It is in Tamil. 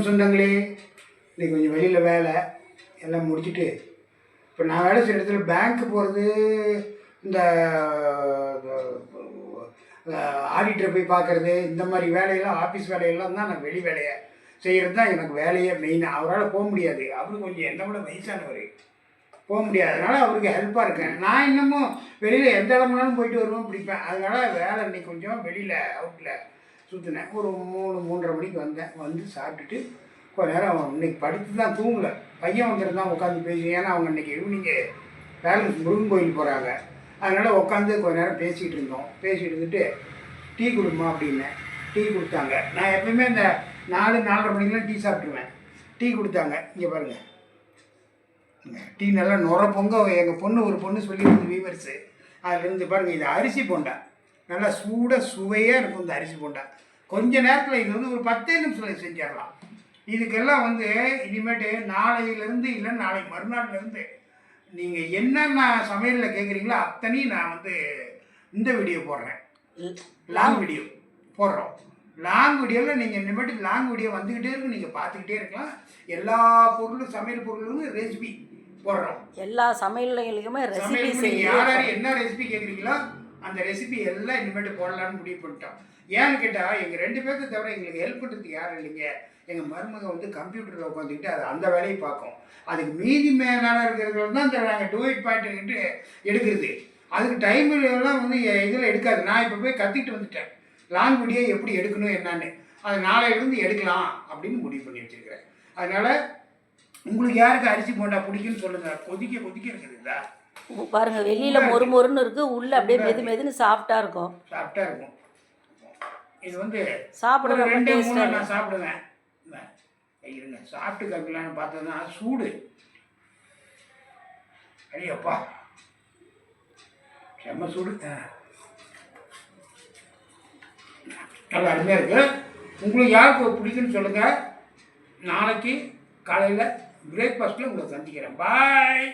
சொந்தங்களே, இன்னைக்கு கொஞ்சம் வெளியில் வேலை எல்லாம் முடிச்சுட்டு இப்போ நான் வேலை செய்கிற இடத்துல பேங்க்கு போகிறது, இந்த ஆடிட்டரை போய் பார்க்குறது, இந்த மாதிரி வேலையெல்லாம் ஆஃபீஸ் வேலையெல்லாம் தான் நான் வெளி வேலையை செய்கிறது தான் எனக்கு வேலையே மெயினாக. அவரால் போக முடியாது, அவரு கொஞ்சம் என்னை விட வயசானவர், போக முடியாதனால அவருக்கு ஹெல்ப்பாக இருக்கேன். நான் இன்னமும் வெளியில் எந்த இடம்னாலும் போயிட்டு வருவேன், பிடிப்பேன். அதனால் வேலை இன்னைக்கு கொஞ்சம் வெளியில் அவுட்டில் சுற்றினேன். ஒரு 3-3:30 மணிக்கு வந்தேன். வந்து சாப்பிட்டுட்டு கொஞ்ச நேரம் இன்னைக்கு படுத்து தான் தூங்கலை. பையன் வந்துட்டு தான் உட்காந்து பேசி, ஏன்னா அவங்க இன்றைக்கி ஈவினிங்கு பேலன்ஸ் முருகன் கோயில் போகிறாங்க. அதனால் உட்காந்து கொஞ்ச நேரம் பேசிகிட்டு இருந்தோம். பேசிகிட்டு இருந்துட்டு டீ கொடுமா அப்படின்னேன். டீ கொடுத்தாங்க. நான் எப்பயுமே இந்த 4-4:30 மணிக்கெலாம் டீ சாப்பிட்ருவேன். டீ கொடுத்தாங்க. இங்கே பாருங்கள், டீ நல்லா நுர பொங்க. எங்கள் பொண்ணு ஒரு பொண்ணு சொல்லியிருந்து வீவர்ஸு, அதுலேருந்து பாருங்கள், இது அரிசி போண்டா, நல்லா சூடாக சுவையாக இருக்கும் இந்த அரிசி போண்டா. கொஞ்ச நேரத்தில் இது வந்து ஒரு 10 நிமிஷத்தில் செஞ்சிடலாம். இதுக்கெல்லாம் வந்து இனிமேட்டு நாளையிலேருந்து இல்லை நாளை மறுநாள்லேருந்து நீங்கள் என்னென்ன சமையலில் கேட்குறீங்களோ அத்தனையும் நான் வந்து இந்த வீடியோ போடுறேன். லாங் வீடியோ போடுறோம். லாங் வீடியோவில் நீங்கள் இனிமேட்டு லாங் வீடியோ வந்துக்கிட்டே இருக்கும், நீங்கள் பார்த்துக்கிட்டே இருக்கலாம். எல்லா பொருளும் சமையல் பொருளும் ரெசிபி போடுறோம். எல்லா சமையல்லையுமே ரெசிபி யார் யார் என்ன ரெசிபி கேட்குறீங்களோ அந்த ரெசிபி எல்லாம் இனிமேட்டு போடலான்னு முடிவு பண்ணிட்டோம். ஏன்னு கேட்டால் எங்கள் 2 பேர்த்த தவிர எங்களுக்கு ஹெல்ப் பண்ணுறதுக்கு யாரும் இல்லைங்க. எங்கள் மருமகன் வந்து கம்ப்யூட்டரில் உட்காந்துக்கிட்டு அது அந்த வேலையை பார்க்கும். அதுக்கு மீதி மேலான இருக்கிறவங்க தான் இந்த நாங்கள் டூ-இட் பாயிண்ட்டுக்கிட்டு எடுக்கிறது. அதுக்கு டைம் எல்லாம் வந்து இதில் எடுக்காது. நான் இப்போ போய் கற்றுக்கிட்டு வந்துட்டேன் லாங் வீடியோ எப்படி எடுக்கணும் என்னன்னு. அது நாளையிலேருந்து எடுக்கலாம் அப்படின்னு முடிவு பண்ணி வச்சுருக்கிறேன். அதனால் உங்களுக்கு யாருக்கு அரிசி போண்டா பிடிக்குன்னு சொல்லுங்கள். கொதிக்க இருக்குதுங்களா பாருங்க, வெளியில மொறுமொறுன்னு இருக்கு, உள்ள அப்படியே மெதுன்னு சாஃப்டா இருக்கும். இது வந்து சாப்பிட 2-3 நான் சாப்பிடுவேன். இருங்க சாப்பிட்டு கற்கலான்னு பார்த்ததுன்னா சூடு. அடியப்பா செம்ம சூடு, நல்லா அருமையாக இருக்கு. உங்களுக்கு யாருக்கு பிடிக்குன்னு சொல்லுங்கள். நாளைக்கு காலையில் பிரேக்ஃபாஸ்ட்டில் உங்களை சந்திக்கிறேன். பாய்.